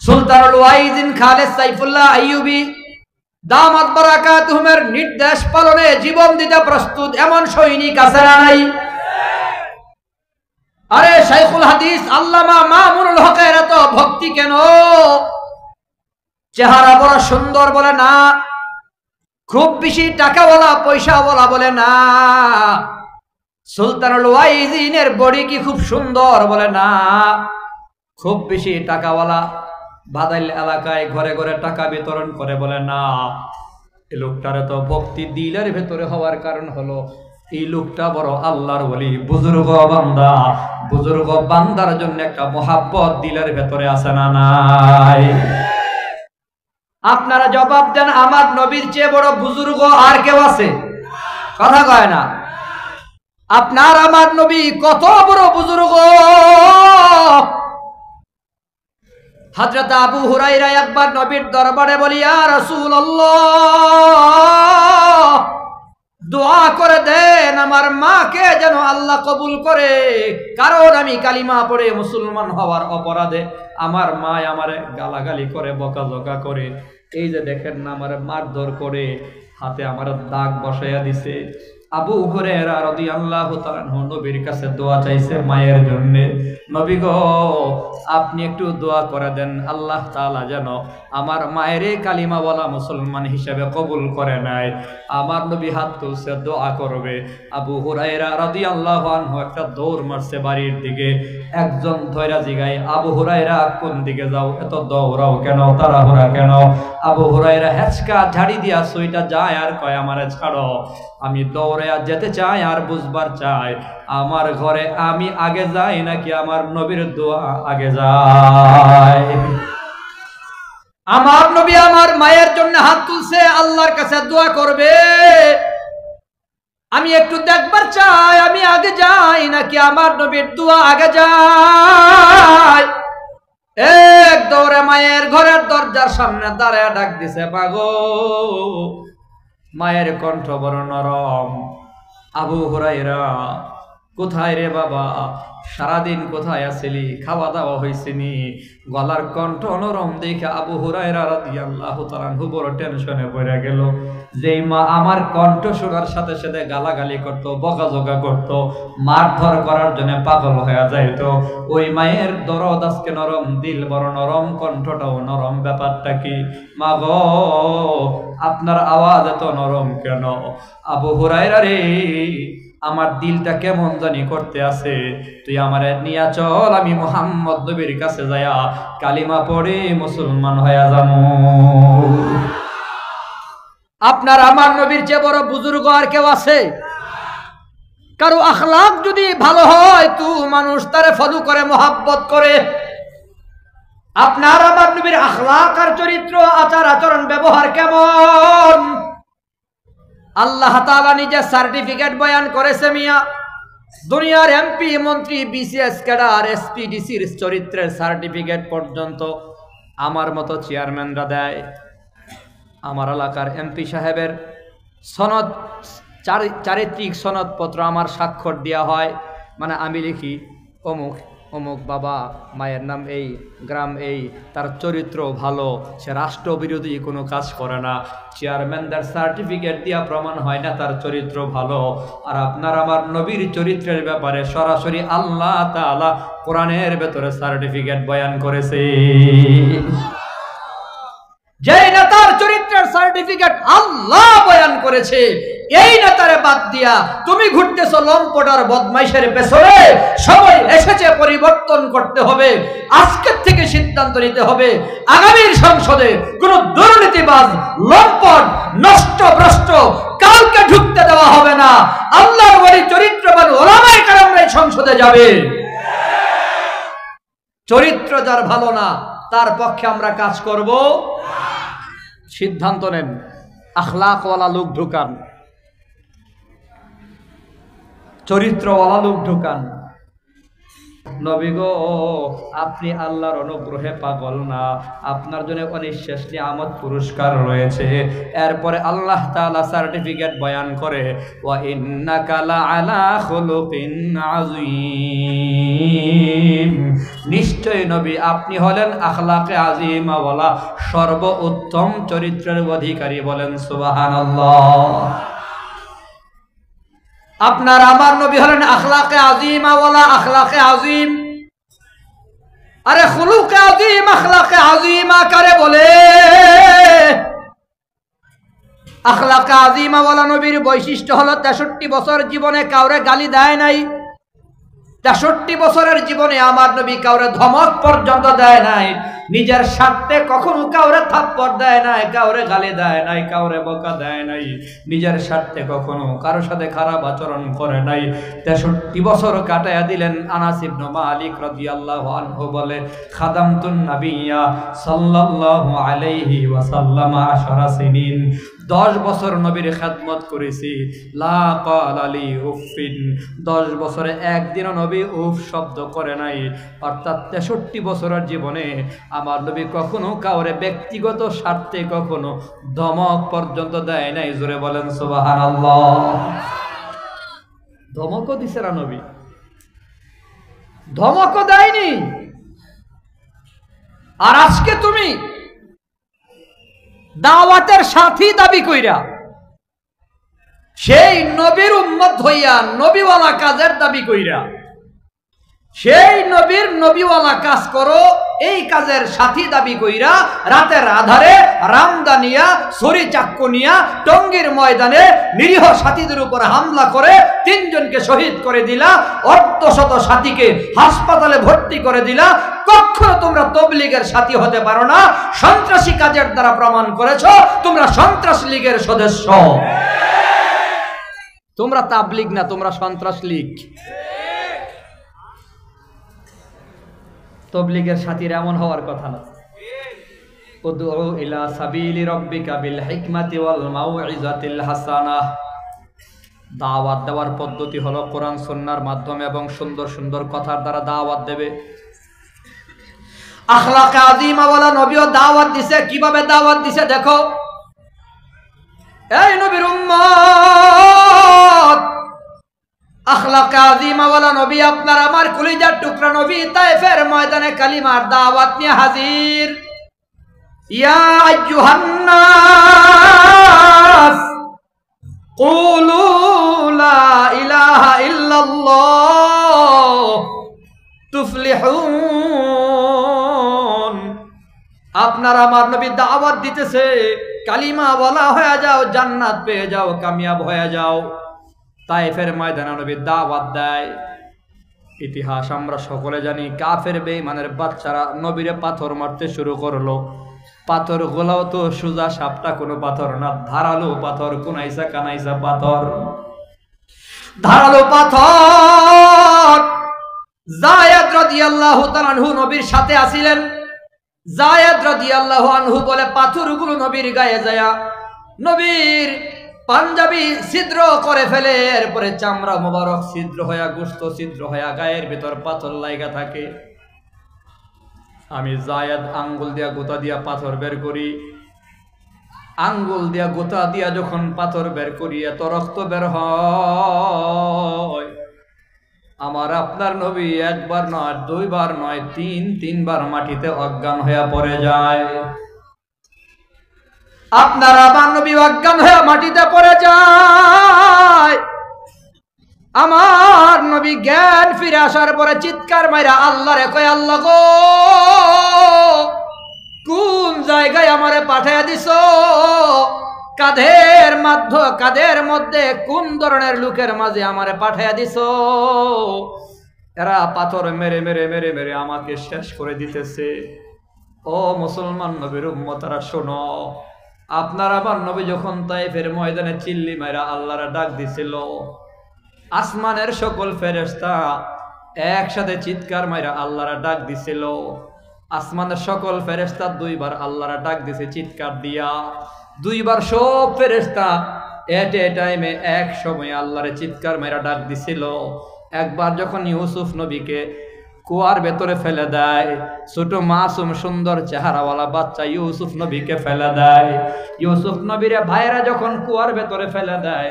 সুলতানুল ওয়াইজিন খালেদ সাইফুল্লাহ আইয়ুবী দামাত বারাকাতুহুমের নির্দেশ পালনে জীবন দিতে প্রস্তুত এমন সৈনিক আছে না নাই? আরে শাইখুল হাদিস আল্লামা মামুনুল হকের এত ভক্তি কেন? চেহারা বড় সুন্দর বলে না, খুব বেশি টাকাওয়ালা পয়সাওয়ালা বলে না, সুলতানুল ওয়াইজিনের বডি কি খুব সুন্দর বলে না, খুব বেশি টাকাওয়ালা বাদাইল এলাকায় ঘরে ঘরে টাকা বিতরণ করে বলে না। এই লোকটার তো ভক্তি দিলের ভেতরে হওয়ার কারণ হলো এই লোকটা বড় আল্লাহর ওলি, বুজুর্গ বান্দা। বুজুর্গ বান্দার জন্য একটা মোহাব্বত দিলের ভেতরে আছে না নাই? আপনারা জবাব দেন, আমার নবীর চেয়ে বড় বুজুর্গ আর কেউ আছে? কথা কয় না। আপনার আমার নবী কত বড় বুজুর্গ। হযরত আবু হুরায়রা একবার নবীর দরবারে বলি, ইয়া রাসূলুল্লাহ, দোয়া করে দেন আমার মাকে যেন আল্লাহ কবুল করে, কারণ আমি কালিমা পড়ে মুসলমান হওয়ার অপরাধে আমার মা আমারে গালাগালি করে, বকাঝকা করে, এই যে দেখেন না আমারে মারধর করে, হাতে আমার দাগ বসাইয়া দিছে। আবু হুরায়রা রাদিয়াল্লাহু তাআলা নবীর কাছে দোয়া চাইছে মায়ের জন্য। নবী গো, আপনি একটু দোয়া করে দেন আল্লাহ তাআলা যেন আমার মায়ের কালিমা বলা মুসলমান হিসেবে কবুল করে নেয়। আমার নবী হাত তুলছে, দোয়া করবে। আবু হুরায়রা রাদিয়াল্লাহু আনহু একটা দৌড় মারছে বাড়ির দিকে। একজন ধৈরা জিগায়, আবু হুরায়রা কোন দিকে যাও, এত দৌড়াও কেন, তাড়াহুড়া কেন? আবু হুরায়রা হেঁচকা ঝাড়ি দিয়া সুইটা যায় আর কয়, আমারে ছাড়ো, আমি দৌড়ে যেতে চাই আর বুঝবার চাই আমার ঘরে আমি আগে যাই নাকি আমার নবীর দোয়া আগে যায়। আমার নবী আমার মায়ের জন্য হাত তুলছে, আল্লাহর কাছে দোয়া করবে। আমি একটু দেখবার চাই আমি আগে যাই নাকি আমার নবীর দোয়া আগে যায়। এক দৌড়ে মায়ের ঘরের দরজার সামনে দাঁড়ায় ডাক দিছে, পাগো। মায়ের কণ্ঠ বড় নরম। আবু হুরায়রা, কোথায় রে বাবা, সারাদিন কোথায় আছিলি, খাওয়া দাওয়া হয়েছিনি? গলার কণ্ঠ নরম দেখে আবু হুরায়রা রাদিয়াল্লাহু তাআলা বড় টেনশনে পড়ে গেল। যেই মা আমার কণ্ঠ শোনার সাথে সাথে গালাগালি করতো, বকাঝকা করতো, মারধর করার জন্য পাগল হয়ে যাইত, ওই মায়ের দরদ আজকে নরম, দিল বড় নরম, কণ্ঠটাও নরম। ব্যাপারটা কি মা গো, আপনার আওয়াজ এত নরম কেন? আবু হুরায়রা রে, আমার দিলটা কেমন জানি করতে আছে, তুই আমারে নিয়া চল, আমি মুহাম্মদ নবীর কাছে যায়া কালিমা পড়ে মুসলমান হয়ে যাবো। আপনার আমার নবীর চেয়ে বড় বুজুর্গ আর কেউ আছে? কারো আখলাক যদি ভালো হয় তো মানুষ তারে ফলো করে, মোহাব্বত করে। আপনার আমার নবীর আখলাক আর চরিত্র, আচার আচরণ, ব্যবহার কেমন? আল্লাহ তাআলা নিজে সার্টিফিকেট বয়ান করেছে মিয়া। দুনিয়ার এমপি, মন্ত্রী, বিসিএস ক্যাডার, এসপিডিসির চরিত্রের সার্টিফিকেট পর্যন্ত আমার মতো চেয়ারম্যানরা দেয়। আমার এলাকার এমপি সাহেবের সনদ, চারিত্রিক সনদপত্র আমার স্বাক্ষর দেওয়া হয়। মানে আমি লিখি অমুক অমুক বাবা, মায়ের নাম এই, গ্রাম এই, তার চরিত্র ভালো, সে রাষ্ট্রবিরোধী কোনো কাজ করে না। চেয়ারম্যানদের সার্টিফিকেট দিয়া প্রমাণ হয় না তার চরিত্র ভালো। আর আপনার আমার নবীর চরিত্রের ব্যাপারে সরাসরি আল্লাহ তাআলা কোরআনের ভেতরে সার্টিফিকেট বয়ান করেছে। যে নেতার চরিত্রের সার্টিফিকেট আল্লাহ বয়ান করেছে, এই নেতারে বাদ দিয়া তুমি ঘুরতেছো লম্পটার বদমাইশের পেছনে। সময় এসেছে পরিবর্তন করতে হবে। আজকের থেকে সিদ্ধান্ত নিতে হবে, আগামীর সংসদে কোন দুর্নীতিবাজ, লম্পট, নষ্টভ্রষ্ট কাউকে ঢুকতে দেওয়া হবে না। আল্লাহর ওলি চরিত্রবান ওলামায়ে কেরামরা সংসদে যাবে। চরিত্র যার ভালো না তার পক্ষে আমরা কাজ করব। সিদ্ধান্ত নেন, আখলাকওয়ালা লোক ঢুকান, চরিত্রওয়ালা লোক ঢুকান। নবী গো, আপনি আল্লাহর অনুগ্রহে পাগল না, আপনার জন্য অনিঃশেষ নিয়ামত পুরস্কার রয়েছে। এরপরে আল্লাহ তাআলা সার্টিফিকেট বয়ান করে, ওয়া ইন্নাকা লাআলা খুলুকিন আযীম, নিশ্চয়ই নবী আপনি হলেন আখলাকে আযীমা ওয়ালা, সর্বোত্তম চরিত্রের অধিকারী। বলেন সুবহানাল্লাহ। আপনার আমার নবী হলেন আখলাকে আযীমা ওয়ালা, আখলাকে আযীম। আরে খুলুকে আযীম, আখলাকে আযীমা কারে বলে? আখলাকে আযীমা ওয়ালা নবীর বৈশিষ্ট্য হলো 63 বছর জীবনে কাউরে গালি দেয় নাই। 63 বছরের জীবনে আমার নবী কাউরে ধমক পর্যন্ত দেয় নাই, নিজের স্বার্থে কখনো কাউরে থাপ্পড় দেয় নাই, কাউরে গালি দেয় নাই, কাউরে বকা দেয় নাই, নিজের স্বার্থে কখনো কারোর সাথে খারাপ আচরণ করে নাই। 63 বছর কাটায়া দিলেন। আনাস ইবনে মালিক রাদিয়াল্লাহু আনহু বলে, খাদামতুন নাবিয়্যা সাল্লাল্লাহু আলাইহি ওয়াসাল্লাম 10 সিনিন, 10 বছর নবীর খেদমত করেছি। লা ক্বালা লি উফিন, 10 বছরে একদিনও নবী উফ শব্দ করে নাই। অর্থাৎ 63 বছরের জীবনে আমার নবী কখনো কাউরে ব্যক্তিগত স্বার্থে কখনো ধমক পর্যন্ত দেয় নাই। জোরে বলেন সুবহানাল্লাহ। ধমকও দিছে না নবী, ধমকও দেয়নি। আর আজকে তুমি দাওয়াতের সাথী দাবি কইরা সেই নবীর উম্মত হইয়া নবীওয়ালা কাজের দাবি কইরা সেই নবীর নবীওয়ালা কাজ করো, এই কাজের সাথী দাবি কইরা রাতের আধারে রামদানিয়া ছুরি চাক্কু নিয়া টঙ্গীর ময়দানে নিরীহ সাথীদের উপর হামলা করে 3 জনকে শহীদ করে দিলা, অর্ধশত সাথীকে হাসপাতালে ভর্তি করে দিলা। কখনো তোমরা তবলিগের সাথী হতে পারো না। সন্ত্রাসী কাজের দ্বারা প্রমাণ করেছো তোমরা সন্ত্রাস লীগের সদস্য। তোমরা তাবলিগ না, তোমরা সন্ত্রাস লীগ। তবলিগের সাথীর এমন হওয়ার কথা না। উদউ ইলা সাবিলি রাব্বিকা বিল হিকমাতি ওয়াল মাউইজাতিল হাসানাহ, দাওয়াত দেওয়ার পদ্ধতি হলো কোরআন সুন্নাহর মাধ্যমে এবং সুন্দর সুন্দর কথার দ্বারা দাওয়াত দেবে। আখলাকে আযীমা ওয়ালা নবীও দাওয়াত দিছে। কিভাবে দাওয়াত দিছে দেখো। এই নবীর উম্মত, আখলাকে আযীমা ওয়ালা নবী, আপনার আমার কলিজার টুকরা নবী তায়েফের ময়দানে কালিমার দাওয়াত নিয়ে হাজির। ইয়া আইয়ুহান নাস কুলু লা ইলাহা ইল্লাল্লাহ তুফলিহুন। আপনার আমার নবী দাওয়াত দিতেছে, কালিমা বলা হয়ে যাও, জান্নাত পেয়ে যাও, কামিয়াব হয়ে যাও। তায়েফের ময়দানে নবী দাওয়াত দেয়। ইতিহাস আমরা সকলে জানি, কাফের বেঈমানের বাচ্চারা নবীরে পাথর মারতে শুরু করলো। পাথর গোলাও তো সুজা সাপটা কোনো পাথর না, ধারালো পাথর, কোনাইসা কানাইসা পাথর, ধারালো পাথর। যায়েদ রাদিয়াল্লাহু তাআলা আনহু নবীর সাথে আছিলেন। যায়েদ রাদিয়াল্লাহু আনহু বলে, পাথরগুলো নবীর গায়ে যায়, নবীর পাঞ্জাবি ছিদ্র করে ফেলে, এরপরে চামড়া মোবারক ছিদ্র হইয়া, গোশত ছিদ্র হইয়া, গায়ের ভিতর পাথর লাগা থাকে। আমি যায়েদ আঙ্গুল দিয়া গোতা দিয়া পাথর বের করি। আঙ্গুল দিয়া গোতা দিয়া যখন পাথর বের করি, এত রক্ত বের হয়, আমার আপনার নবী একবার নয়, 2 বার নয়, 3 বার মাটিতে অজ্ঞান হইয়া পড়ে যায়। আপনার আমার নবী অজ্ঞান হয়ে মাটিতে পড়ে যায়। আমার নবী জ্ঞান ফিরে আসার পরে চিৎকার মাইরা আল্লাহরে কয়, আল্লাহ গো, কোন জায়গায় আমারে পাঠাইয়া দিছো? কাদের মধ্যে কোন ধরনের লোকের মাঝে আমারে পাঠাইয়া দিছো? এরা পাথর মেরে মেরে মেরে মেরে আমাকে শেষ করে দিতেছে। ও মুসলমান নবীর উম্মতরা শোনো, আপনার আমার নবী যখন তায়েফের ময়দানে চিল্লি মাইরা আল্লাহরে ডাক দিছিল, আসমানের সকল ফেরেশতা একসাথে চিৎকার মাইরা আল্লাহরে ডাক দিছিল। আসমানের সকল ফেরেশতা 2 বার আল্লাহরে ডাক দিছে চিৎকার দিয়া। 2 বার সব ফেরেশতা এট এ টাইমে এক সময় আল্লাহরে চিৎকার মাইরা ডাক দিছিল। একবার যখন ইউসুফ নবীকে কুয়ার ভেতরে ফেলে দেয়। ছোট মাসুম সুন্দর চেহারাওয়ালা বাচ্চা ইউসুফ নবীকে ফেলে দেয়। ইউসুফ নবীর ভাইয়েরা যখন কুয়ার ভেতরে ফেলে দেয়,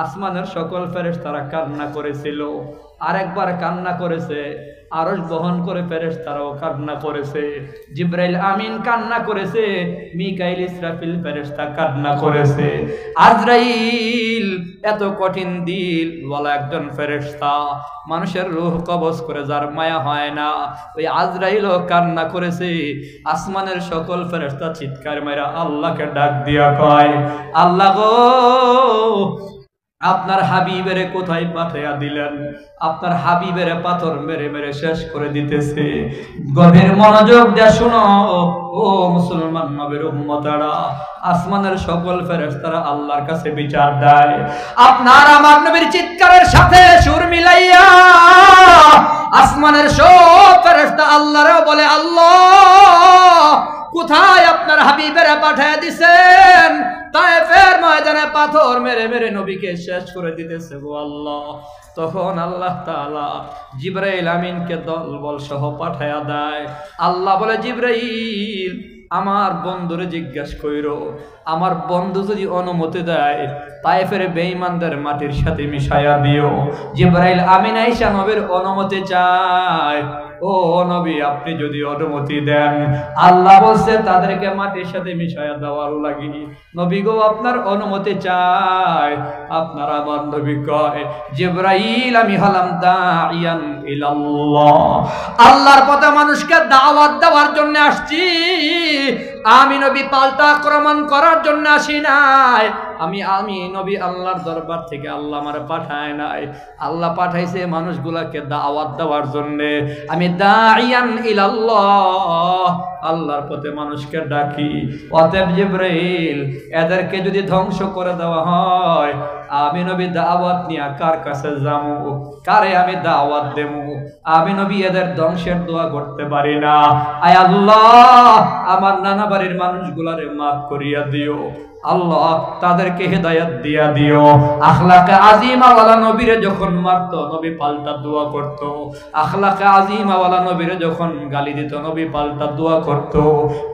আসমানের সকল ফেরেশতারা কান্না করেছিল, আরেকবার কান্না করেছে, আরশ বহন করে ফেরেশতারাও কান্না করেছে, জিবরাইল আমিন কান্না করেছে, মিকাইল ইসরাফিল ফেরেশতা কান্না করেছে, আজরাইল এত কঠিন দিল বলা একজন ফেরেশতা, মানুষের রূহ কবজ করে যার মায়া হয় না, ওই আজরাইলও কান্না করেছে। আসমানের সকল ফেরেশতা চিৎকার মেরা আল্লাহকে ডাক দিয়া কয়, আল্লাহ গো, আপনার হাবিবের কোথায় পাঠাইয়া দিলেন? আপনার হাবিবের পাথর মেরে মেরে শেষ করে দিতেছে। গভীর মনোযোগ দিয়ে শুনো ও মুসলমান নবীর উম্মতেরা, আসমানের সকল ফেরেশতারা আল্লাহর কাছে বিচার দেয়। আপনার আমার নবীর চিৎকারের সাথে সুর মিলাইয়া আসমানের সব ফেরেশতা আল্লাহরও বলে, আল্লাহ কোথায় আপনার হাবিবের পাঠাইয়া দিছেন? তায়েফের ময়দানে পাথর মেরে মেরে নবীকে শেষ করে দিতেছে গো আল্লাহ। তখন আল্লাহ তাআলা জিবরাইল আমিনকে দলবল সহ পাঠায়া দেয়। আল্লাহ বলে, জিবরাইল আমার বন্ধুরে জিজ্ঞাসা কইরো, আমার বন্ধু যদি অনুমতি দেয় তায়েফের বেঈমানদের মাটির সাথে মিশাইয়া দিও। জিবরাইল আমিন আয়েশা নবীর অনুমতি চায়। ও নবী, আপনি যদি অনুমতি দেন, আল্লাহ বলছে তাদেরকে মাটির সাথে মিশাইয়া দেওয়ার লাগি। নবী গো, আপনার অনুমতি চাই। আপনার আমার নবী কয়, জিবরাইল আমি হলাম দাইয়ান ইলাল্লাহ, আল্লাহর পথে মানুষকে দাওয়াত দেওয়ার জন্য আসছি। আমি নবী পাল্টা আক্রমণ করার জন্য আসি নাই। আমি নবী আল্লাহর দরবার থেকে আল্লাহ আমারে পাঠায় নাই, আল্লাহ পাঠাইছে মানুষগুলাকে দাওয়াত দেওয়ার জন্য। আমি দাইয়ান ইলাল্লাহ, আল্লাহর পথে মানুষকে ডাকি। অতএব জিবরাইল, এদেরকে যদি ধ্বংস করে দেওয়া হয়, আমি নবী দাওয়াত নিয়ে কার কাছে যাবো? কারে আমি দাওয়াত দেবো? আমি নবী এদের ধ্বংসের দোয়া করতে পারি না। আয় আল্লাহ, আমার নানা বাড়ির মানুষগুলারে মাফ করিয়া দিও। আল্লাহ তাদেরকে হেদায়েত দিয়া দিও। আখলাকে আজিমা ওয়ালা নবীরে যখন মারত, নবী পাল্টা দোয়া করত। আখলাকে আজিমা ওয়ালা নবীরে যখন গালি দিত, নবী পাল্টা দোয়া করত।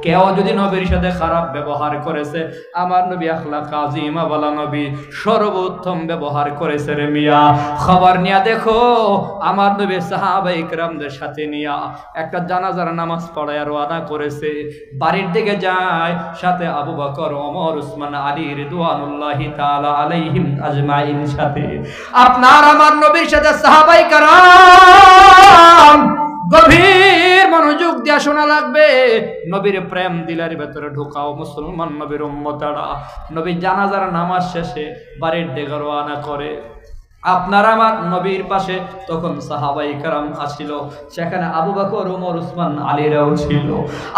কেউ যদি নবীর সাথে খারাপ ব্যবহার করেছে, আমার নবী আখলাকে আজিমা ওয়ালা নবী সর্বোত্তম ব্যবহার করেছে রে মিয়া। খবর নিয়া দেখো, আমার নবী সাহাবায়ে কিরামদের সাথে নিয়া একটা জানাজার নামাজ পড়ায় রওনা করেছে। বাড়ির দিকে যায়, সাথে আবু বকর, ওমর, উসমান, আলী রিদওয়ানুল্লাহি তাআলা আলাইহিম আজমাইন সাথে। আপনার আমার নবীর সাথে সাহাবায়ে কেরাম গভীর মনোযোগ দিয়ে শোনা লাগবে। নবীর প্রেম দিলের ভেতরে ঢোকাও মুসলমান নবীর উম্মতেরা। নবী জানাজার নামাজ শেষে বাড়ির দিকে রওনা করে। আপনার আমার নবীর পাশে তখন সাহাবায়ে কেরাম আসিল, সেখানে আবু বকর, ওমর, উসমান, আলীরাও ছিল।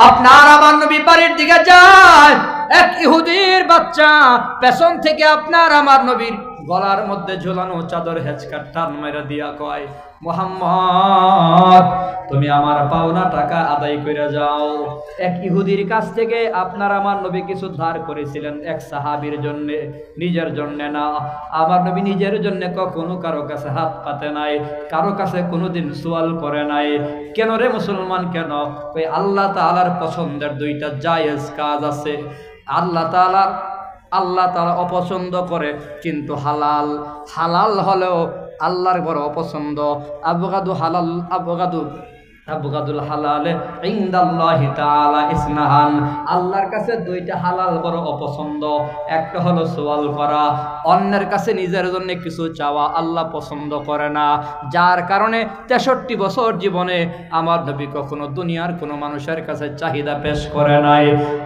আপনার আমার নবী বাড়ির দিকে যায়, এক ইহুদির বাচ্চা পেছন থেকে আপনার আমার নবীর গলার মধ্যে ঝোলানো চাদর হেঁচকা টান মেরে দিয়া কয়, মুহাম্মদ তুমি আমার পাওনা টাকা আদায় করে যাও। এক ইহুদির কাছ থেকে আপনার আমার নবী কিছু ধার করেছিলেন এক সাহাবীর জন্য, নিজের জন্য না। আমার নবী নিজের জন্য কখনো কারো কাছে হাত পাতে নাই, কারো কাছে কোনোদিন সওয়াল করে নাই। কেন রে মুসলমান, কেন? ওই আল্লাহ তাআলার পছন্দের দুইটা জায়েজ কাজ আছে। আল্লাহ তাআলা অপছন্দ করে কিন্তু হালাল, হালাল হলেও আল্লাহর বড় অপছন্দ। আবগাদুল হালালে ইনদাল্লাহি তাআলা ইসনাহান, আল্লাহর কাছে দুইটা হালাল বড় অপছন্দ। একটা হলো সওয়াল করা, অন্যের কাছে নিজের জন্য কিছু চাওয়া আল্লাহ পছন্দ করে না। যার কারণে 63 বছর জীবনে আমার নবী কখনো দুনিয়ার কোনো মানুষের কাছে চাহিদা পেশ করে নাই।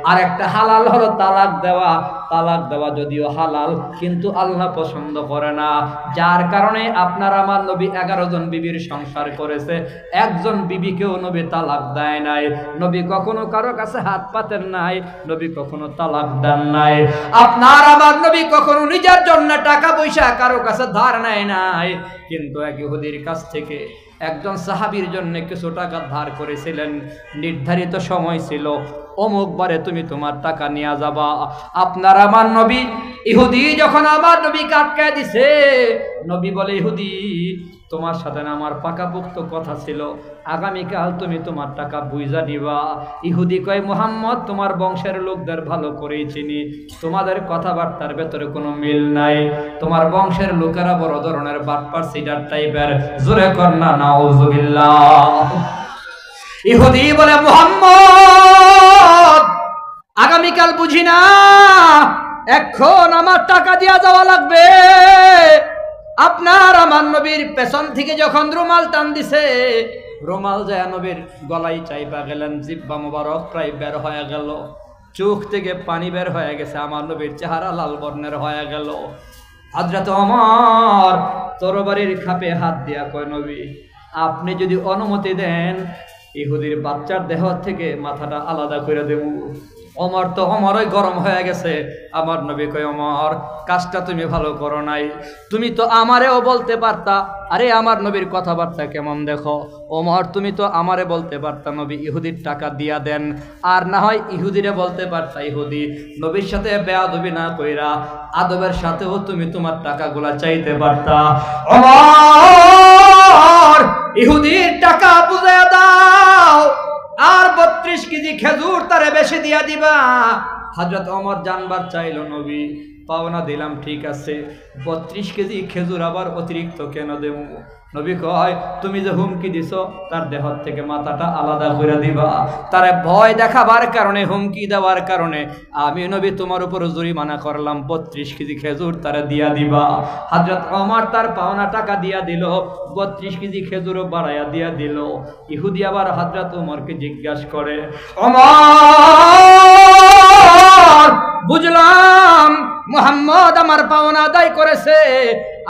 আর একটা হালাল হলো তালাক দেওয়া। তালাক দেওয়া যদিও হালাল, কিন্তু আল্লাহ পছন্দ করে না। যার কারণে আপনার আমার নবী 11 জন বিবির সংসার করেছে, একজন বিবিকেও নবী তালাক দেয় নাই। নবী কখনো কারো কাছে হাত পাতেন নাই, নবী কখনো তালাক দেন নাই। আপনার আমার নবী কখনো নিজের জন্য টাকা পয়সা কারো কাছে ধার নেয় নাই। কিন্তু এক ইহুদির কাছ থেকে একজন সাহাবীর জন্য কিছু টাকা ধার করেছিলেন। নির্ধারিত সময় ছিল, অমুক বারে তুমি তোমার টাকা নিয়ে যাবা। আপনার আমার নবী, ইহুদি যখন আমার নবীকে আটকায় দিছে, নবী বলে, ইহুদি তোমার সাথে না আমার পাকাপোক্ত কথা ছিল, আগামীকাল তুমি তোমার টাকা বুঝা নিবা। ইহুদি কয়, মুহাম্মদ তোমার বংশের লোকদের ভালো করেই চিনি, তোমাদের কথাবার্তার ভেতরে কোনো মিল নাই, তোমার বংশের লোকেরা বড় ধরনের বাটপার সিডার টাইপের। জোরে কর না নাউজুবিল্লাহ। ইহুদি বলে, মুহাম্মদ আগামীকাল বুঝি না, এখন আমার টাকা দিয়া যাওয়া লাগবে। আপনার আমার নবীর পেছন থেকে যখন রুমাল টান দিছে, রুমাল যায় নবীর গলায় চাইপা গেলেন, জিব্বা মোবারক প্রায় বের হয়ে গেল, চোখ থেকে পানি বের হয়ে গেছে, আমার নবীর চেহারা লাল বর্ণের হয়ে গেল। হযরত ওমর তরবারির খাপে হাত দিয়া কয়, নবী আপনি যদি অনুমতি দেন ইহুদির বাচ্চার দেহ থেকে মাথাটা আলাদা করে দেব। ওমর তো ওমরই গরম হয়ে গেছে। আমার নবী কয়, ওমর কাজটা তুমি ভালো করো নাই, তুমি তো আমারেও বলতে পারতা, আরে আমার নবীর কথাবার্তা কেমন দেখো। ওমর তুমি তো আমারে বলতে পারতা নবী ইহুদির টাকা দিয়া দেন, আর না হয় ইহুদিরে বলতে পারতা ইহুদি নবীর সাথে বেয়াদবি না কইরা আদবের সাথেও তুমি তোমার টাকাগুলা চাইতে পারতা। ওমর ইহুদির টাকা বুঝাইয়া দাও, আর 32 কেজি খেজুর তারে বেশি দিয়া দিবা। হযরত ওমর জানবার চাইল, নবী পাওনা দিলাম ঠিক আছে, 32 কেজি খেজুর আবার অতিরিক্ত কেন দেব? নবী কয়, তুমি যে হুমকি দিছো তার দেহ থেকে মাথাটা আলাদা করে দিবা। তারে ভয় দেখাবার কারণে, হুমকি দেওয়ার কারণে আমি নবী তোমার উপর জরিমানা করলাম, 32 কেজি খেজুর তারা দিয়া দিবা। হযরত ওমর তার পাওনা টাকা দিয়া দিল, 32 কেজি খেজুরও বাড়াইয়া দিয়া দিল। ইহুদি আবার হযরত ওমরকে জিজ্ঞাসা করে, ওমর বুঝলাম মুহাম্মদ আমার পাওনা আদায় করেছে,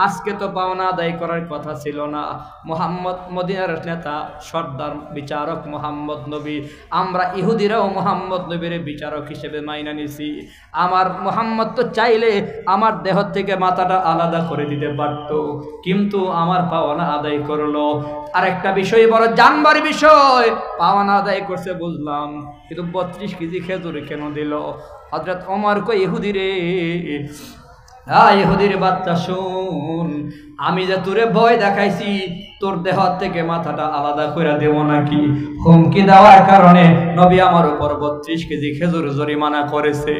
আজকে তো পাওনা আদায় করার কথা ছিল না। মুহাম্মদ মদিনার নেতা, সর্দার, বিচারক মুহাম্মদ নবী, আমরা ইহুদিরাও মুহাম্মদ নবীর বিচারক হিসেবে মাইনা নিছি। আমার মুহাম্মদ তো চাইলে আমার দেহ থেকে মাথাটা আলাদা করে দিতে পারত, কিন্তু আমার পাওনা আদায় করলো। আরেকটা বিষয় বড় জানবার বিষয়, পাওনা আদায় করছে বুঝলাম, কিন্তু 32 কেজি খেজুর কেন দিল? হযরত ওমর কই, ইহুদি রে, ইহুদির বাচ্চা শুন, আমি যে তোরে ভয় দেখাইছি তোর দেহ থেকে মাথাটা আলাদা করে দেব নাকি? হুমকি দেওয়ার কারণে নবী আমার উপর 32 কেজি খেজুর জরিমানা করেছে।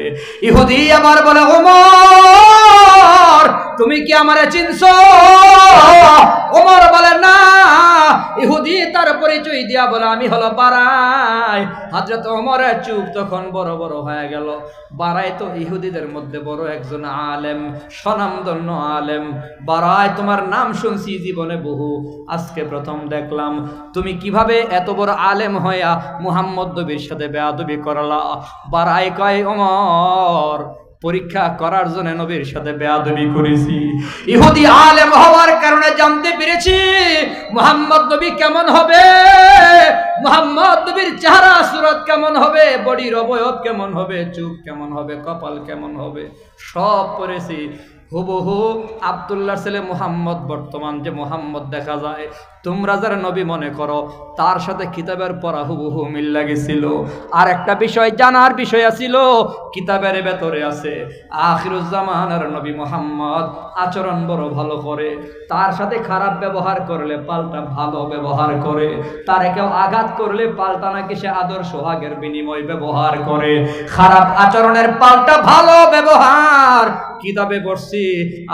ইহুদি আবার বলে, ওমর তুমি কি আমারে চিনছো? ওমর বলে, না। ইহুদি তার পরিচয় দিয়া বলে, আমি হলো বারাই। হযরত ওমরের চোখ তখন বড় বড় হয়ে গেল। বারাই তো ইহুদিদের মধ্যে বড় একজন আলেম, স্বনামধন্য আলেম। বারাই তোমার নাম শুনছি জীবনে বহু, আজকে প্রথম দেখলাম তুমি কিভাবে এত বড় আলেম হইয়া মুহাম্মদ নবীর সাথে বেয়াদবি করলা। বারাই কয়, ওমর পরীক্ষা করার জন্য নবীর সাথে বেয়াদবি করেছি। ইহুদি আলেম হওয়ার কারণে জানতে পেরেছি মুহাম্মদ নবী কেমন হবে, মুহাম্মদ নবীর চেহারা সুরত কেমন হবে, বডির অবয়ব কেমন হবে, চোখ কেমন হবে, কপাল কেমন হবে, সব পড়েছি। হুবহু আব্দুল্লাহর ছেলে মুহাম্মদ, বর্তমান যে মুহাম্মদ দেখা যায়, তোমরা যারা নবী মনে করো, তার সাথে কিতাবের পড়া হুবহু মিল লাগেছিল। আর একটা বিষয় জানার বিষয় ছিল, কিতাবের ভেতরে আছে আখিরুজ্জামানের নবী মুহাম্মদ আচরণ বড় ভালো করে, তার সাথে খারাপ ব্যবহার করলে পাল্টা ভালো ব্যবহার করে, তারে কেউ আঘাত করলে পাল্টা নাকি সে আদর সোহাগের বিনিময় ব্যবহার করে। খারাপ আচরণের পাল্টা ভালো ব্যবহার কিতাবে পড়ছি,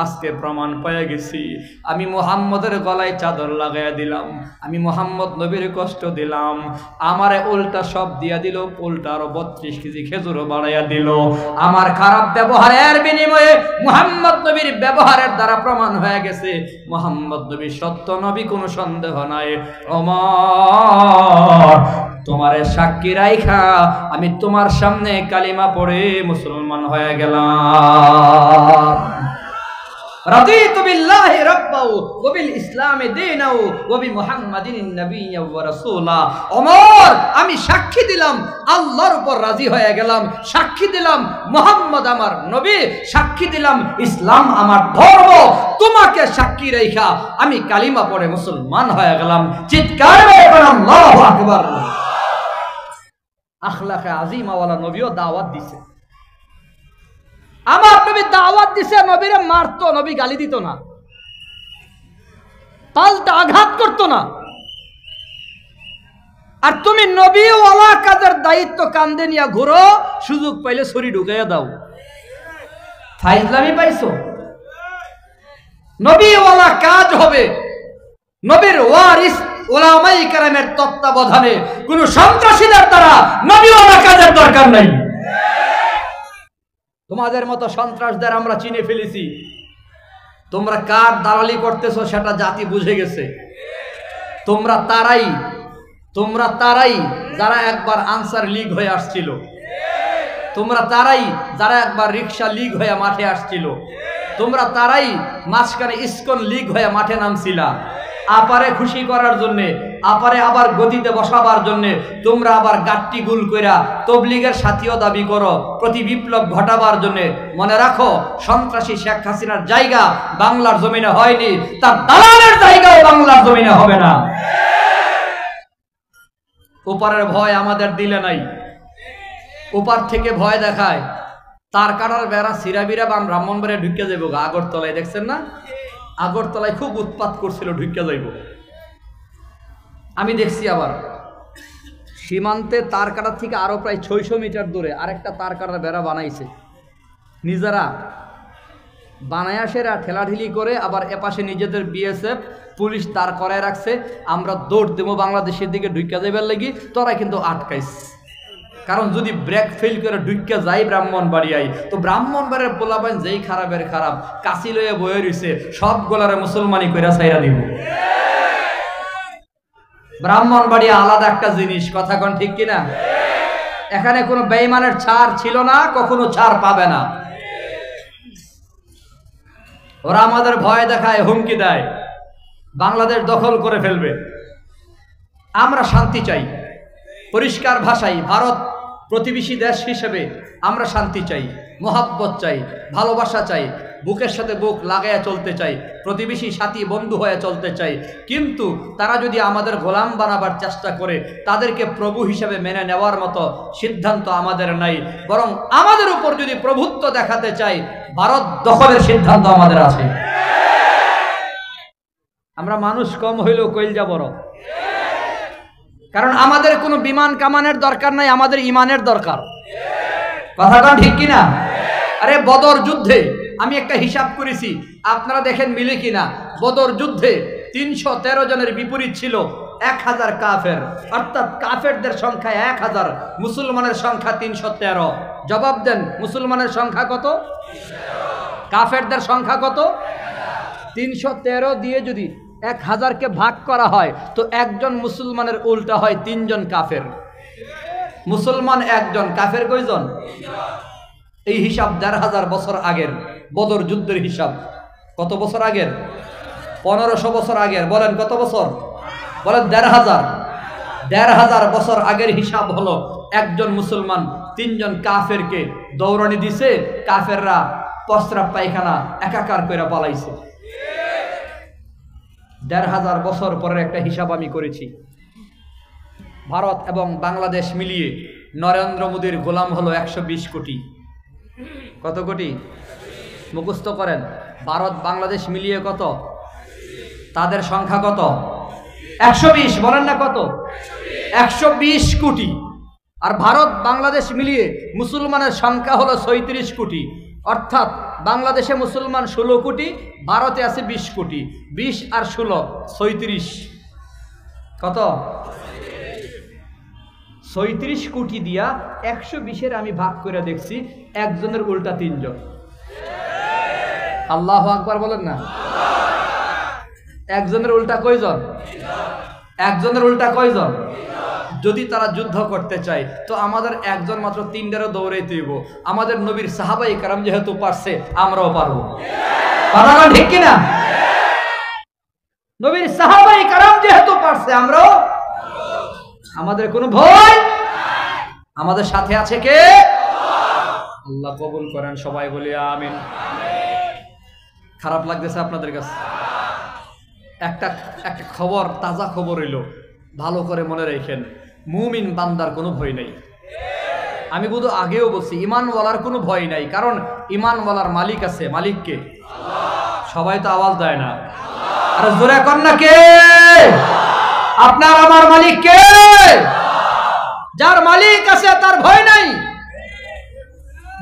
আজকে প্রমাণ পেয়ে গেছি। আমি মুহাম্মদের গলায় চাদর লাগাইয়া দিলাম, আমি মুহাম্মদ নবীর কষ্ট দিলাম, আমারে উল্টা সব দিয়া দিল, উল্টা আরো 32 কেজি খেজুরও বাড়াইয়া দিল। আমার খারাপ ব্যবহারের বিনিময়ে মুহাম্মদ নবীর ব্যবহারের দ্বারা প্রমাণ হয়ে গেছে মুহাম্মদ নবী সত্য নবী, কোনো সন্দেহ নাই। ওমর তোমারে সাক্ষী রাইখা আমি তোমার সামনে কালিমা পড়ে মুসলমান হয়ে গেলাম। রাদিতু বিল্লাহি রাব্বাও ওয়া বিল ইসলামি দীনাও ওয়া বিমুহাম্মাদিন নাবিয়্যাও ওয়া রাসূলা। ওমর আমি সাক্ষী দিলাম আল্লাহর উপর রাজি হয়ে গেলাম, সাক্ষী দিলাম মুহাম্মদ আমার নবী, সাক্ষী দিলাম ইসলাম আমার ধর্ম, তোমাকে সাক্ষী রাইখা আমি কালিমা পড়ে মুসলমান হয়ে গেলাম। চিৎকার করে আল্লাহু আকবার। আখলাকে আজিমা ওয়ালা নবীও দাওয়াত দিছে। আমার নবী দাওয়াত দিছে, নবীরে মারতো, নবী গালি দিত না। পাল্টা আঘাত করতো না। আর তুমি নবীওয়ালা কাজের দায়িত্ব কান্দে নিয়ে ঘুরো, সুযোগ পাইলে ছুরি ঢুকাইয়া দাও। ফাইজলামি পাইছো? নবীওয়ালা কাজ হবে নবীর ওয়ারিস উলামায়ে কেরামের তত্ত্বাবধানে, কোন সন্ত্রাসীদের দ্বারা নবীওয়ালা কাজের দরকার নাই। তোমাদের মতো সন্ত্রাসদের আমরা চিনে ফেলেছি। তোমরা কার দালালি করতেছো সেটা জাতি বুঝে গেছে। তোমরা তারাই যারা একবার আনসার লীগ হয়ে আসছিল, তোমরা তারাই যারা একবার রিক্সা লীগ হয়ে মাঠে আসছিল, তোমরা তারাই মাঝখানে ইসকন লীগ হয়ে মাঠে নামছিলা। আপারে খুশি করার জন্য, আপারে আবার গদিতে বসাবার জন্য তোমরা আবার গাট্টি গুল কইরা তবলিগের সাথীও দাবি করো, প্রতি বিপ্লব ঘটাবার জন্য। মনে রাখো, সন্ত্রাসী শেখ হাসিনার জায়গা বাংলার জমিনে হয়নি, তার দালালের জায়গাও বাংলার জমিনে হবে না। ওপারের ভয় আমাদের দিলে নাই, ওপার থেকে ভয় দেখায়। তার কাটার বেড়া সিরাবিরা বাম ব্রাহ্মণবাড়িয়া ঢুকে যাইব। আগরতলায় দেখছেন না, আগরতলায় খুব উৎপাত করছিল, ঢুকে যাইব। আমি দেখছি আবার সীমান্তে তার কাটার থেকে আরো প্রায় 600 মিটার দূরে আরেকটা তার কাটার বেড়া বানাইছে নিজেরা। বানায়া সেরা ঠেলাঢিলি করে আবার এপাশে নিজেদের বিএসএফ পুলিশ তার করায় রাখছে। আমরা দৌড় দেবো বাংলাদেশের দিকে ঢুকে যাইবার লাগি, তোরা কিন্তু আটকাইস। কারণ যদি ব্রেক ফেল করে ঢুকে যাই ব্রাহ্মণবাড়িয়ায়, তো ব্রাহ্মণবাড়ির পোলাপাইন যেই খারাপের খারাপ কাশি লইয়া বয়ে রইছে, সব গোলারে মুসলমানি কইরা ছাইরা দিব। ব্রাহ্মণবাড়িয়া আলাদা একটা জিনিস, কথা কোন ঠিক কিনা? এখানে কোনো বেঈমানের ছাড় ছিল না, কখনো ছাড় পাবে না। ওরা আমাদের ভয় দেখায়, হুমকি দেয়, বাংলাদেশ দখল করে ফেলবে। আমরা শান্তি চাই, পরিষ্কার ভাষায় ভারত প্রতিবেশী দেশ হিসেবে আমরা শান্তি চাই, মহাব্বত চাই, ভালোবাসা চাই, বুকের সাথে বুক লাগাইয়া চলতে চাই, প্রতিবেশী সাথী বন্ধু হয়ে চলতে চাই। কিন্তু তারা যদি আমাদের গোলাম বানাবার চেষ্টা করে, তাদেরকে প্রভু হিসেবে মেনে নেওয়ার মতো সিদ্ধান্ত আমাদের নাই। বরং আমাদের উপর যদি প্রভুত্ব দেখাতে চাই, ভারত দখলের সিদ্ধান্ত আমাদের আছে। আমরা মানুষ কম হইলেও কইলজা বড়, কারণ আমাদের কোনো বিমান কামানের দরকার নাই, আমাদের ইমানের দরকার। কথাটা ঠিক কিনা? আরে বদর যুদ্ধে আমি একটা হিসাব করেছি, আপনারা দেখেন মিলে কিনা। বদর যুদ্ধে 313 জনের বিপরীত ছিল 1000 কাফের, অর্থাৎ কাফেরদের সংখ্যা 1000, মুসলমানের সংখ্যা 313। জবাব দেন, মুসলমানের সংখ্যা কত? কাফেরদের সংখ্যা কত? 313 দিয়ে যদি 1000কে ভাগ করা হয়, তো একজন মুসলমানের উল্টা হয় 3 জন কাফের। মুসলমান 1 জন, কাফের কয়জন? এই হিসাব 1500 বছর আগের বদর যুদ্ধের হিসাব। কত বছর আগের? 1500 বছর আগের। বলেন কত বছর? বলেন 1500 বছর আগের হিসাব হলো, একজন মুসলমান 3 জন কাফেরকে দৌড়ানি দিছে, কাফেররা প্রস্রাব পায়খানা একাকার করে পালাইছে। 1500 বছর পরের একটা হিসাব আমি করেছি। ভারত এবং বাংলাদেশ মিলিয়ে নরেন্দ্র মোদীর গোলাম হলো 120 কোটি। কত কোটি? মুখস্থ করেন। ভারত বাংলাদেশ মিলিয়ে কত? তাদের সংখ্যা কত? 120। বলেন না কত? 120 কোটি। আর ভারত বাংলাদেশ মিলিয়ে মুসলমানের সংখ্যা হলো 36 কোটি। অর্থাৎ বাংলাদেশে মুসলমান 16 কোটি, ভারতে আছে 20 কোটি। 20 আর 16 36। কত? 36 কোটি দিয়া 120-এর আমি ভাগ করে দেখছি, একজনের উল্টা 3 জন। আল্লাহু আকবার বলেন না। একজনের উল্টা কয়জন? একজনের উল্টা কয়জন? যদি তারা যুদ্ধ করতে চায়, তো আমাদের একজন মাত্র 3টারও দৌড়াইতে হইব। আমাদের নবীর সাহাবায়ে কেরাম যেহেতু পারছে, আমরাও পারবো। কথা ঠিক কিনা? নবীর সাহাবায়ে কেরাম যেহেতু পারছে, আমরাও। আমাদের কোনো ভয়? আমাদের সাথে আছে কে? আল্লাহ কবুল করেন, সবাই বলি আমিন। খারাপ লাগতেছে আপনাদের কাছে? একটা খবর, তাজা খবর এলো, ভালো করে মনে রাখেন। মুমিন বান্দার কোনো ভয় নাই। আমি বুধ আগেও বলছি, ইমানওয়ালার কোনো ভয় নাই, কারণ ইমানওয়ালার মালিক আছে। মালিককে সবাই তো আওয়াজ দেয় না। আর জোরে কর না কে? আপনার আমার মালিক কে? যার মালিক আছে তার ভয় নাই।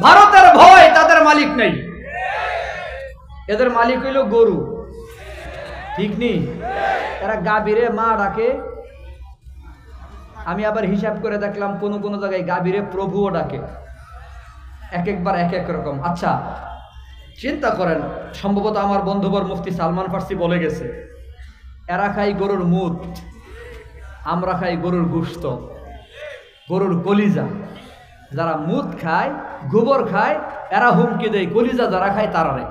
ভারতের ভয়, তাদের মালিক নাই। এদের মালিক হইল গরু, ঠিক নেই? এরা গাভীরে মা ডাকে। আমি আবার হিসাব করে দেখলাম কোন কোন জায়গায় গাভীরে প্রভুও ডাকে, এক একবার এক এক রকম। আচ্ছা চিন্তা করেন, সম্ভবত আমার বন্ধুবর মুফতি সালমান ফার্সি বলে গেছে, এরা খাই গরুর মুত, আমরা খাই গরুর গোশত, গরুর কলিজা। যারা মুত খায়, গোবর খায়, এরা হুমকি দেয় কলিজা যারা খায় তারারে।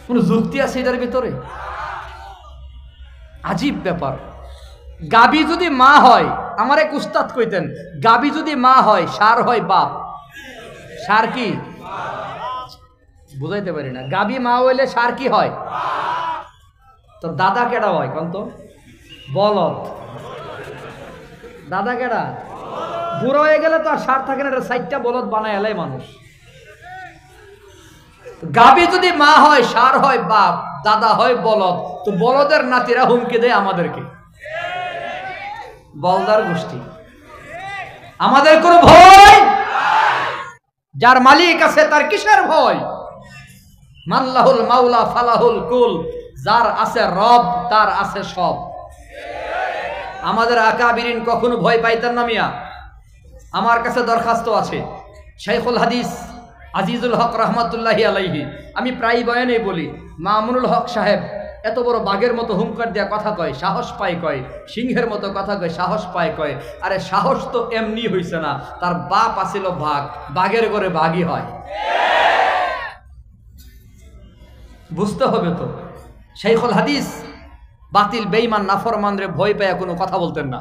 কোন যুক্তি আছে এটার ভিতরে? আজীব ব্যাপার। গাবি যদি মা হয়, আমার এক উস্তাদ কইতেন, গাবি যদি মা হয় সার হয় বাপ। সার কি? বুঝাইতে পারি না। গাবি মা হইলে সার কি হয়? তো দাদা কেডা হয় কন্ত? বলদ। দাদা কেডা? বুড়ো হয়ে গেলে তো আর সার থাকে না, 60টা বলদ বানায় এলাই মানুষ। গাবি যদি মা হয় সার হয় বাপ, দাদা হয় বলদ, তো বলদের নাতিরা হুমকি দেয় আমাদেরকে, বলদার গোষ্ঠী। আমাদের কোন ভয়? যার মালিক আছে তার কিসের ভয়? মাল্লাহুল মাওলা ফালাহুল কুল, যার আছে রব তার আছে সব। আমাদের আকাবিরিন কখনো ভয় পাইতেন না মিয়া। আমার কাছে দরখাস্ত আছে, শাইখুল হাদিস আজিজুল হক রহমাতুল্লাহি আলাইহি, আমি প্রায় বয়ানে বলি, মামুনুল হক সাহেব এত বড় বাঘের মতো হুঙ্কার দেয়া কথা কয়, সাহস পায় কয়, সিংহের মতো কথা কয়, সাহস পায় কয়। আরে সাহস তো এমনি হইছে না, তার বাপ আছিল বাঘ, বাঘের ঘরে বাঘই হয়। বুঝতে হবে তো। শাইখুল হাদিস বাতিল বেঈমান নাফরমানরে ভয় পায় কোনো কথা বলতেন না।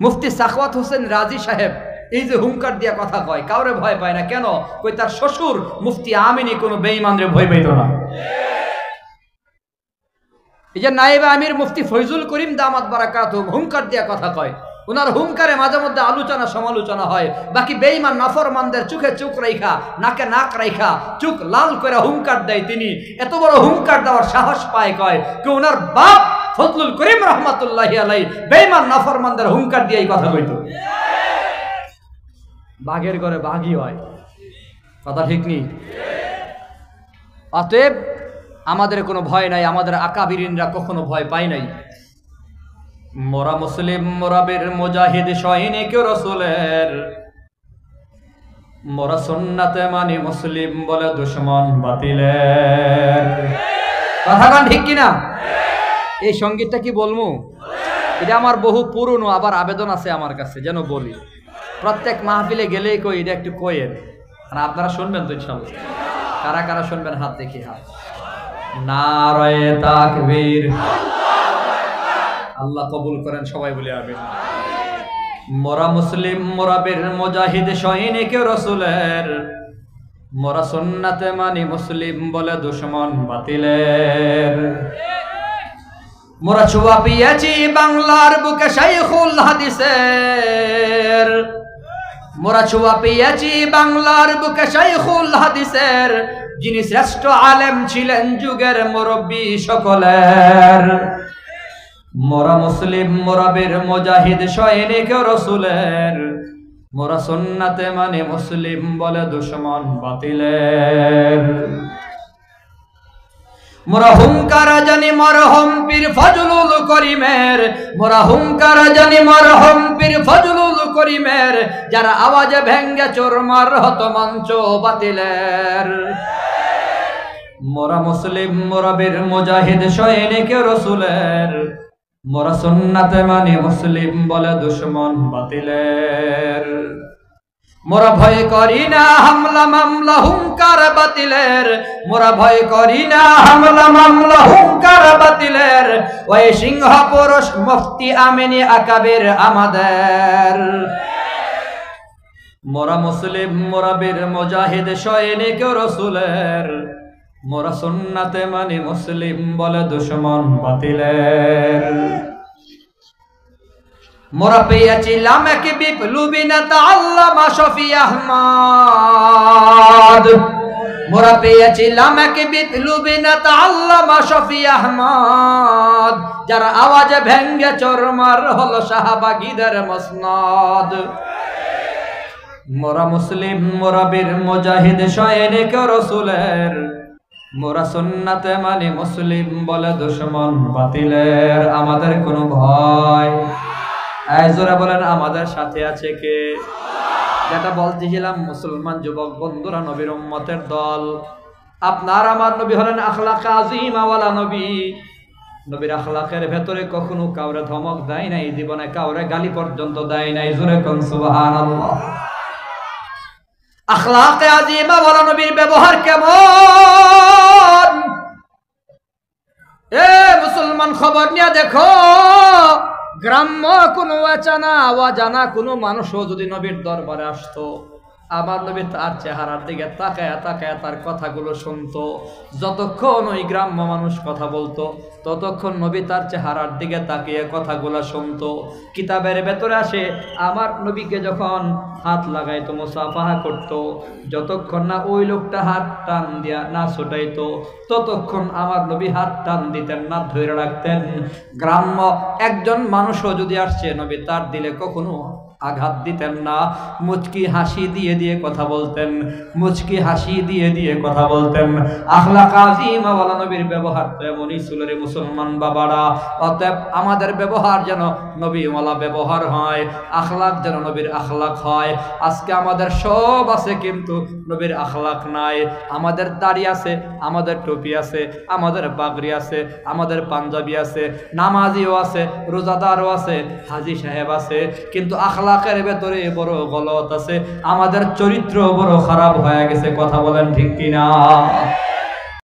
মুফতি সাখাওয়াত হোসেন রাজি সাহেব এই যে হুঙ্কার দিয়া কথা কয়, কাউরে ভয় পায় না। কেন? কই তার শ্বশুর মুফতি আমিনী কোনো বেঈমানরে ভয় পাইত না। এই যে নায়েবে আমির মুফতি ফয়জুল করিম দামাত বারাকাতুহু হুঙ্কার দিয়া কথা কয়, ওনার হুঙ্কারে মাঝে মধ্যে আলোচনা সমালোচনা হয়। বাকি বেঈমান নাফরমানদের চোখে চোখ রাইখা, নাকে নাক রাইখা, চোখ লাল করে হুঙ্কার দেয় তিনি। এত বড় হুঙ্কার দেওয়ার সাহস পায় কয় কি ওনার বাপ ফজলুল করিম রহমাতুল্লাহি আলাইহি বেঈমান নাফরমানদের হুঙ্কার দিয়ে এই কথা কইতো। বাঘের ঘরে বাঘই হয়, কথা ঠিক নেই? অতএব আমাদের কোনো ভয় নাই, আমাদের আকাবিরিনরা কখনো ভয় পায় নাই। মোরা মুসলিম, মোরা বীর মুজাহিদ সৈনিক রাসূলের, মোরা সুন্নাতে মানি মুসলিম বলে দুশমন বাতিলের। কথা কান ঠিক কিনা? এই সঙ্গীতটা কি বলবো? এটা আমার বহু পুরনো, আবার আবেদন আছে আমার কাছে যেন বলি। প্রত্যেক মাহফিলে গেলেই কই এটা একটু কইেন, আর আপনারা শুনবেন তো ইনশাআল্লাহ। কারা কারা শুনবেন হাত দেখি, হাত। নারায়ে তাকবীর, আল্লাহ কবুল করেন, সবাই বলে আমিন। মোরা মুসলিম, মোরা বীর মুজাহিদ সৈনিক রাসূলের, মোরা সুন্নাতে মানি মুসলিম বলে দুশমন বাতিলের। মোরা ছোঁয়া পেয়েছি বাংলার বুকে শাইখুল হাদিসের, মোরা ছোঁয়া পেয়েছি বাংলার বুকে শাইখুল হাদিসের, যিনি শ্রেষ্ঠ আলেম ছিলেন যুগের মুরব্বী সকলের। মোরা মুসলিম, মোরা বীর মুজাহিদ সৈনিক রাসূলের, মোরা সুন্নাতে মানে মুসলিম বলে দুশমন বাতিলের। মোরা হুঙ্কার জানি মরহম পীর ফজলুল করিমের, মোরা হুঙ্কার জানি মরহম পীর ফজলুল করিমের, যারা আওয়াজে ভেঙ্গে চোরমার হত মঞ্চ বাতিলের। মোরা মুসলিম, মোরা বীর মুজাহিদ সৈনিক রাসূলের, মোরা সুন্নাতে মানি মুসলিম বলে দুশমন বাতিলের। মোরা ভয় করি না হামলা মামলা হুঙ্কার বাতিলের, মোরা ভয় করি না হামলা মামলা হুঙ্কার বাতিলের। ওই সিংহ পুরুষ মুফতি আমিনী আকাবির আমাদের। মোরা মুসলিম, মোরা বীর মুজাহিদ সৈনিক রাসূলের, মোরা সুন্নাতে মানি মুসলিম বলে দুশমন বাতিলের। মোরা পেয়েছিলাম এক বিপ্লবী নেতা আল্লামা শফি আহমদ, মোরা পেয়েছিলাম এক বিতলুবিনাত আল্লামা শফি আহমদ, যার আওয়াজে ভেঙ্গে চরমার হলো শাহবাগীদের মসনদ। মোরা মুসলিম, মোরা বীর মুজাহিদ সৈনিক রাসূলের, মোরা সুন্নাতে মানি মুসলিম বলে দুশমন বাতিলের। আমাদের কোনো ভয়, এই জোরে বলেন আমাদের সাথে আছে কে? যেটা বলতেছিলাম, মুসলমান যুবক বন্ধুরা, নবীর উম্মতের দল। আপনার আমার নবী হলেন আখলাক আযীমা ওয়ালা নবী। নবীর আখলাকের ভেতরে কখনো কাউরে ধমক দেয় নাই, জীবনে কাউরে গালি পর্যন্ত দেয় নাই। জোরে কোন সুবহানাল্লাহ। আখলাকে আযীমা ওয়ালা নবীর ব্যবহার কেমন? এ মুসলমান, খবর নিয়ে দেখো, গ্রাম্য কোনো অজানা কোনো মানুষও যদি নবীর দরবারে আসতো, আমার নবী তার চেহারার দিকে তাকায় তাকায় তার কথাগুলো শুনতো। যতক্ষণ ওই গ্রাম্য মানুষ কথা বলতো, ততক্ষণ নবী তার চেহারার দিকে তাকিয়ে কথাগুলো শুনতো। কিতাবের ভেতরে আসে, আমার নবীকে যখন হাত লাগাইতো, মুসাফাহা করতো, যতক্ষণ না ওই লোকটা হাত টান দিয়া না ছুটাইতো, ততক্ষণ আমার নবী হাত টান দিতেন না, ধরে রাখতেন। গ্রাম্য একজন মানুষও যদি আসছে, নবী তার দিলে কখনো আঘাত দিতেন না। মুচকি হাসি দিয়ে দিয়ে কথা বলতেন, মুচকি হাসি দিয়ে দিয়ে কথা বলতেন। আখলাক আযীমা ওয়ালা নবীর ব্যবহার তো এমনই ছিল রে মুসলমান বাবারা। অতএব আমাদের ব্যবহার যেন নবী ওয়ালা ব্যবহার হয়, আখলাক যেন নবীর আখলাক হয়। আজকে আমাদের সব আছে, কিন্তু নবীর আখলাক নাই। আমাদের দাড়ি আছে, আমাদের টুপি আছে, আমাদের পাগড়ি আছে, আমাদের পাঞ্জাবি আছে, নামাজিও আছে, রোজাদারও আছে, হাজী সাহেব আছে, কিন্তু আখলাকের ভেতরে বড় গলত আছে। আমাদের চরিত্র বড় খারাপ হয়ে গেছে। কথা বলেন ঠিক কিনা?